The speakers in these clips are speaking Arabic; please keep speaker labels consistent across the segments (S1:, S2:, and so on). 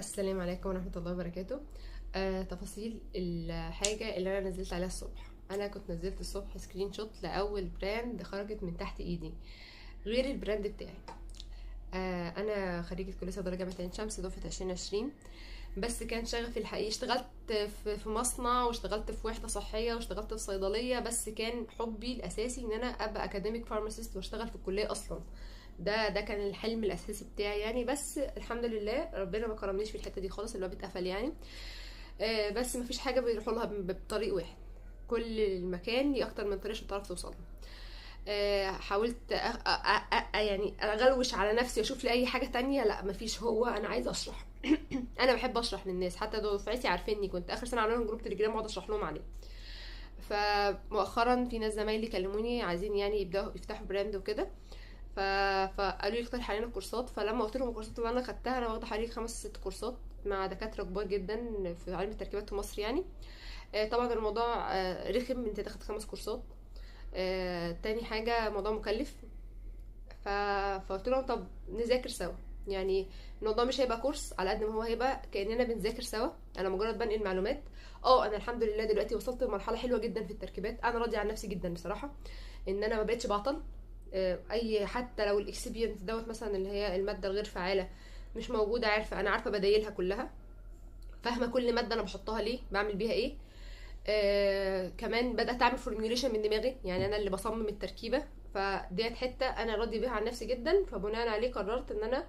S1: السلام عليكم ورحمة الله وبركاته. تفاصيل الحاجة اللي أنا نزلت عليها الصبح. أنا كنت نزلت الصبح سكرين شوت لأول براند خرجت من تحت إيدي غير البراند بتاعي. أنا خريجة كلية صيدلة جامعة عين شمس دفعة 2020. بس كان شغفي الحقيقي اشتغلت في مصنع، واشتغلت في وحدة صحية، واشتغلت في صيدلية، بس كان حبي الأساسي إن أنا أبقى أكاديميك فارماسيست واشتغل في الكلية أصلا. ده كان الحلم الاساسي بتاعي يعني، بس الحمد لله ربنا ما كرمنيش في الحته دي خالص، الباب اتقفل يعني. بس مفيش حاجه بيروحوا لها بطريق واحد، كل المكان ليه اكتر من طريق عشان تعرف توصل. حاولت يعني اغلوش على نفسي واشوف لي اي حاجه تانية، لا مفيش، هو انا عايزه اشرح. انا بحب اشرح للناس، حتى دفعتي عارفيني، كنت اخر سنه عامله لهم جروب تليجرام واقعد اشرح لهم عليه. فمؤخرا في ناس زمايلي كلموني عايزين يعني يبداوا يفتحوا براند وكده. فقالوا لي اقترح علينا كورسات، فلما قلت لهم الكورسات اللي انا خدتها، انا واخده حوالي 5 6 كورسات مع دكاتره كبار جدا في علم التركيبات في مصر يعني. طبعا الموضوع رخم ان انت تاخد 5 كورسات. تاني حاجه موضوع مكلف. ف... فقلت لهم طب نذاكر سوا يعني. الموضوع مش هيبقى كورس على قد ما هو هيبقى كاننا بنذاكر سوا، انا مجرد بنقل معلومات. انا الحمد لله دلوقتي وصلت لمرحله حلوه جدا في التركيبات، انا راضيه عن نفسي جدا بصراحه، ان انا ما بقتش بعطل. اي حتى لو الاكسبيرينس دوت مثلا اللي هي الماده الغير فعاله مش موجوده، انا عارفه بدايلها كلها، فاهمه كل ماده انا بحطها ليه، بعمل بيها ايه. كمان بدات اعمل فورميوليشن من دماغي، يعني انا اللي بصمم التركيبه. فديت حته انا راضيه بيها عن نفسي جدا، فبناء عليه قررت ان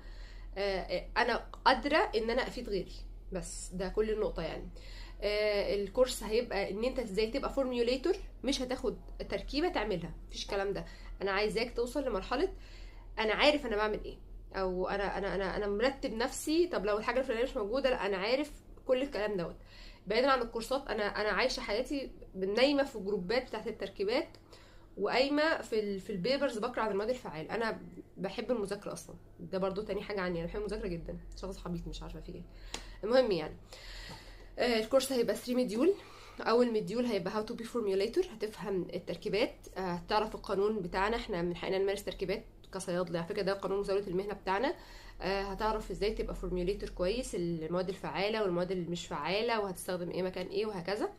S1: انا قادره ان انا افيد غيري. بس ده كل النقطه يعني. الكورس هيبقى ان انت ازاي تبقى فورميوليتور، مش هتاخد تركيبه تعملها، مفيش الكلام ده. انا عايزاك توصل لمرحله انا عارف انا بعمل ايه، او انا مرتب نفسي. طب لو الحاجه الفلانيه مش موجوده، لا انا عارف كل الكلام دوت. بعيدا عن الكورسات، انا عايشه حياتي نايمه في جروبات بتاعت التركيبات، وقايمه في البيبرز بقرا عن المواد الفعال. انا بحب المذاكره اصلا، ده برضو تاني حاجه عني، انا بحب المذاكره جدا، شخص حبيط مش عارفه في ايه. المهم يعني، الكورس هيبقى 3 مديول. اول مديول هيبقى هاو تو بي فورميوليتور، هتفهم التركيبات، هتعرف القانون بتاعنا، احنا من حقنا نمارس تركيبات كصيادله، على فكره ده قانون مزاوله المهنه بتاعنا. هتعرف ازاي تبقى فورميوليتور كويس، المواد الفعاله والمواد اللي مش فعاله، وهتستخدم ايه مكان ايه وهكذا.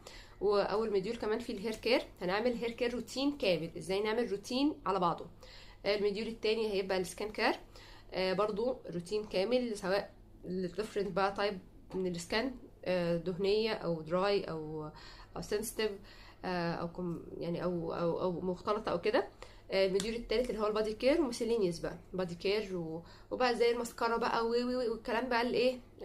S1: واول مديول كمان في الهير كير، هنعمل هير كير روتين كامل، ازاي نعمل روتين على بعضه. المديول التاني هيبقى السكان كير، برضو روتين كامل، سواء الديفرنت بقى تايب من السكان، دهنيه او دراي او سنسيتيف، يعني او مختلطه او كده. المديول التالت اللي هو البادي كير وميسيلينيوس بقى، بادي كير وبقى زي المسكره بقى والكلام بقى الايه